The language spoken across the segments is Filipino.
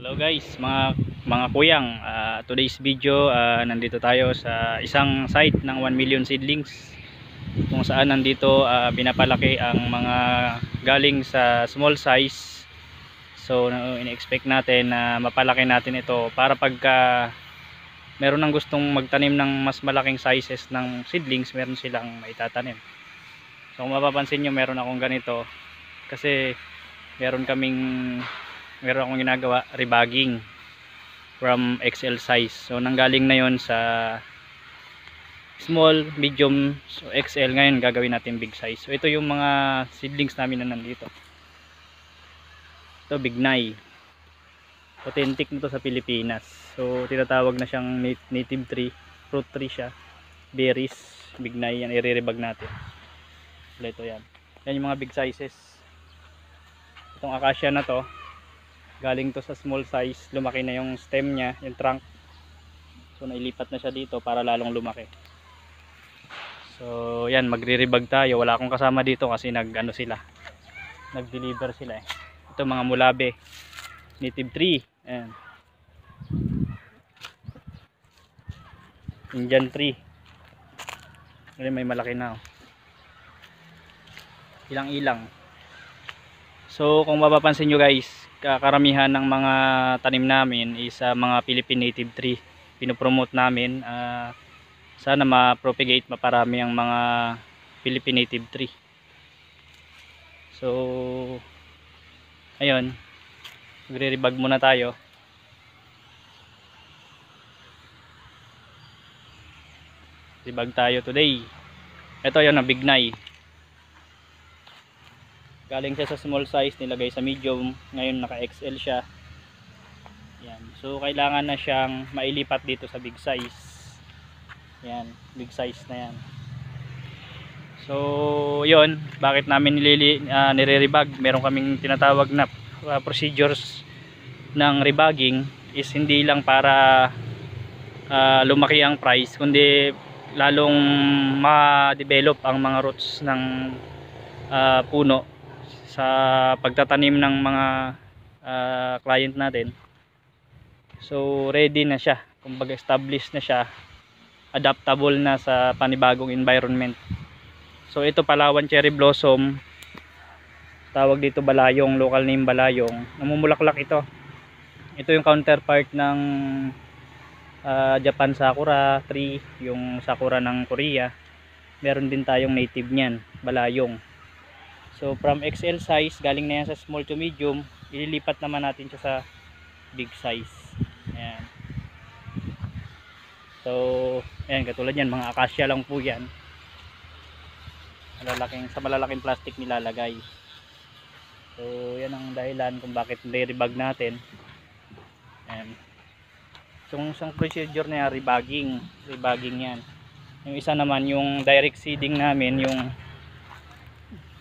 Hello guys, mga kuyang, today's video, nandito tayo sa isang site ng 1 million seedlings kung saan nandito pinapalaki ang mga galing sa small size. So ini-expect natin na mapalaki natin ito para pagka meron nang gustong magtanim ng mas malaking sizes ng seedlings, meron silang maitatanim. So kung mapapansin nyo, meron akong ganito kasi meron akong ginagawa rebagging from XL size. So nanggaling na yon sa small, medium, so XL. Ngayon gagawin natin big size. So ito yung mga seedlings namin na nandito. Ito Bignay, authentic nito sa Pilipinas. So tinatawag na siyang native tree, fruit tree siya, berries. Bignay yan, i-rebag natin. Ito yan, yan yung mga big sizes. Itong acacia na to, galing to sa small size, lumaki na yung stem niya, yung trunk. So nailipat na siya dito para lalong lumaki. So yan, magre-rebag tayo. Wala akong kasama dito kasi nag-deliver sila eh. Ito mga mulabe, native tree. Ayan. Indian tree. May malaki na oh. Ilang-ilang. So kung mapapansin nyo guys, karamihan ng mga tanim namin is mga Philippine native tree. Pinopromote namin, sana ma-propagate, maparami ang mga Philippine native tree. So ayun, magre-rebag muna tayo. Rebag tayo today. Ito yun ang Bignay. Galing siya sa small size, nilagay sa medium, ngayon naka XL siya. Yan. So kailangan na siyang mailipat dito sa big size. Yan, big size na yan. So yun, bakit namin nire-rebag? Meron kaming tinatawag na procedures ng rebagging, is hindi lang para lumaki ang price, kundi lalong ma-develop ang mga roots ng puno sa pagtatanim ng mga client natin. So ready na siya, kumbaga established na siya, adaptable na sa panibagong environment. So ito Palawan cherry blossom, tawag dito balayong, local name balayong. Namumulaklak ito. Ito yung counterpart ng Japan sakura tree, yung sakura ng Korea. Meron din tayong native niyan, balayong. So from XL size, galing na yan sa small to medium, ililipat naman natin siya sa big size. Ayan. So ayan, katulad yan, mga acacia lang po yan. Sa malalaking plastic nilalagay. So yan ang dahilan kung bakit nire-rebag natin. Ayan. So isang procedure na yan, rebagging yan. Yung isa naman, yung direct seeding namin, yung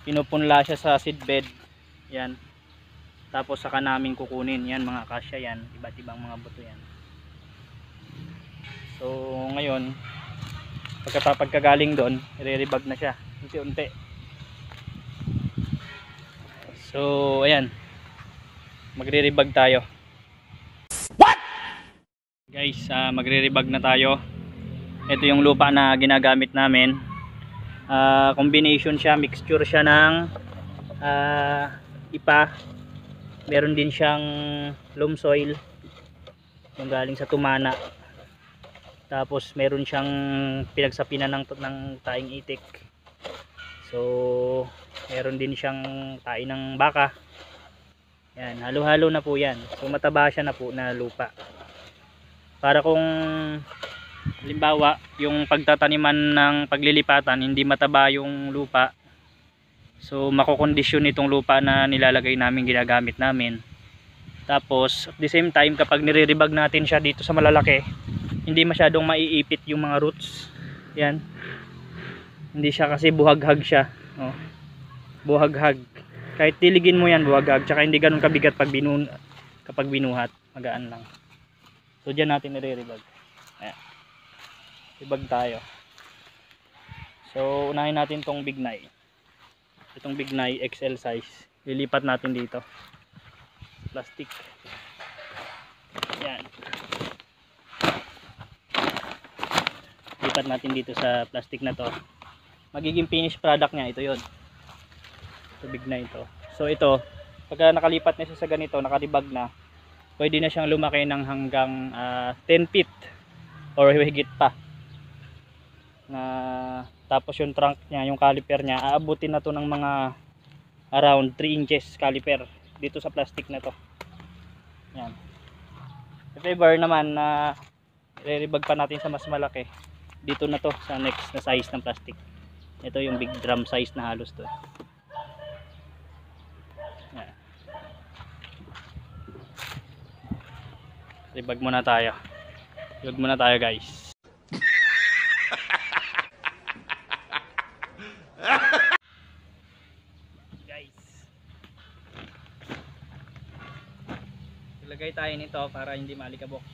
pinupunla siya sa seedbed. Yan. Tapos saka namin kukunin. Yan mga acacia yan. Iba't ibang mga buto yan. So ngayon, pagkagaling doon, i-rebag na siya. Unti-unti. So ayan. Magre-rebag tayo. What? Guys, magre-rebag na tayo. Ito yung lupa na ginagamit namin. Combination siya, mixture siya ng ipa, meron din siyang loam soil yung galing sa Tumana, tapos meron siyang pinagsapinan ng taing itik. So meron din siyang tae ng baka. Yan, halo-halo na po yan. So mataba siya na po na lupa, para kung halimbawa yung pagtataniman ng paglilipatan hindi mataba yung lupa, so makokondisyon itong lupa na nilalagay namin, ginagamit namin. Tapos at the same time, kapag nire-rebag natin siya dito sa malalaki, hindi masyadong maiipit yung mga roots. Yan, hindi siya kasi buhaghag siya, oh. Buhaghag, kahit diligin mo yan buhaghag, tsaka hindi ganun kabigat kapag binuhat, magaan lang. So dyan natin nire-rebag. Ayan, ibag tayo. So unahin natin tong Bignay. Itong Bignay XL size, lilipat natin dito. Plastic. ililipat natin dito sa plastic na to. Magiging finished product niya ito yon, tubig na ito. So ito, pagka nakalipat na siya sa ganito, nakaribag na, pwede na siyang lumaki ng hanggang 10 feet or higit pa na. Tapos yung trunk niya, yung caliper niya, aabutin na to ng mga around 3 inches caliper dito sa plastic na to. Yan. If ever naman na re-rebag pa natin sa mas malaki, dito na to sa next na size ng plastic. Ito yung big drum size na halos to. Yan. Rebag muna tayo. Rebag muna tayo guys. Ilagay tayo nito para hindi maalikabok.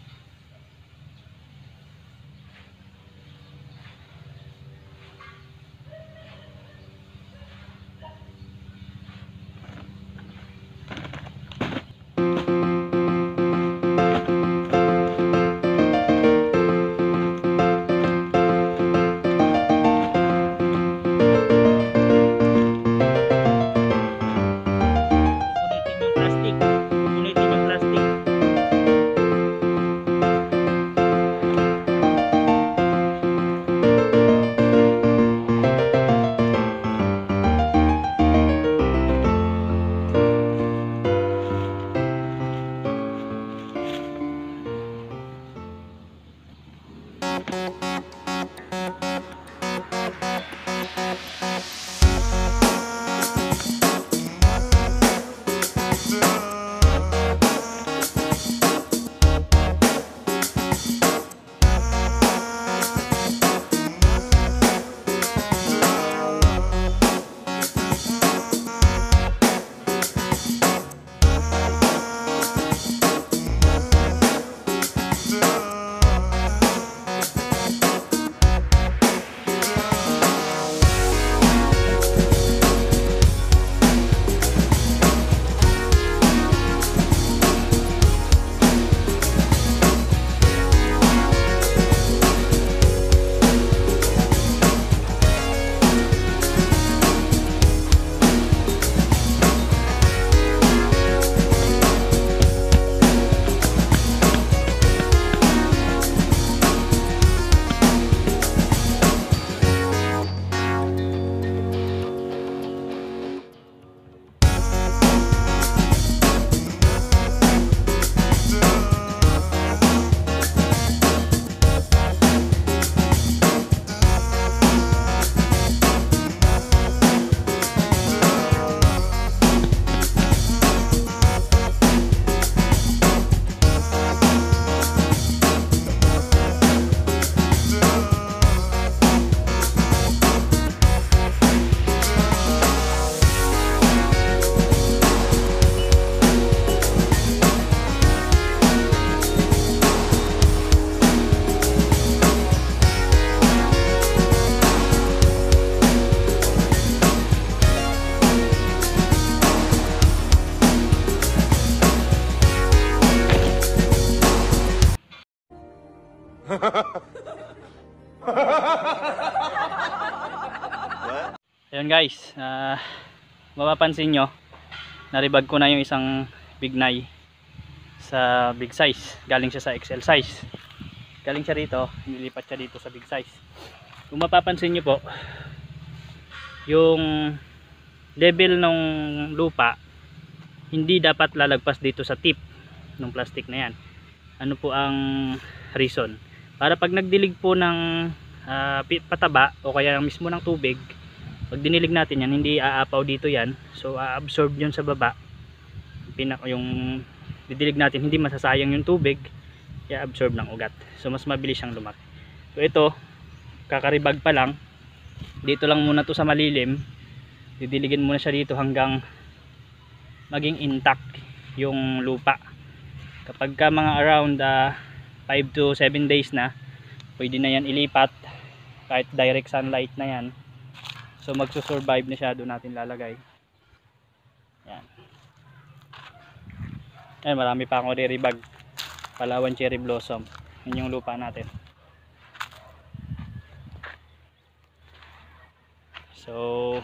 Ayan guys, mapapansin nyo, naribag ko na yung isang bignay sa big size. Galing siya sa XL size. Galing siya rito, nilipat siya dito sa big size. Kung mapapansin nyo po, yung level ng lupa hindi dapat lalagpas dito sa tip ng plastic na yan. Ano po ang reason? Para pag nagdilig po ng pataba o kaya mismo ng tubig, pag dinilig natin yan, hindi aapaw dito yan. So a-absorb yun sa baba. Yung didilig natin, hindi masasayang yung tubig, i-absorb ng ugat. So mas mabilis siyang lumaki. So ito, kakaribag pa lang. Dito lang muna to sa malilim. Didiligin muna siya dito hanggang maging intact yung lupa. Kapag ka mga around 5 to 7 days na, pwede na yan ilipat kahit direct sunlight na yan. So magsusurvive na siya, doon natin lalagay. Yan. Ayan, marami pa akong riribag. Palawan cherry blossom. Yun yung lupa natin. So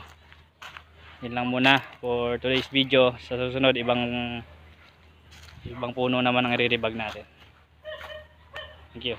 yun lang muna for today's video. Sa susunod ibang puno naman ang i-rebag natin. Thank you.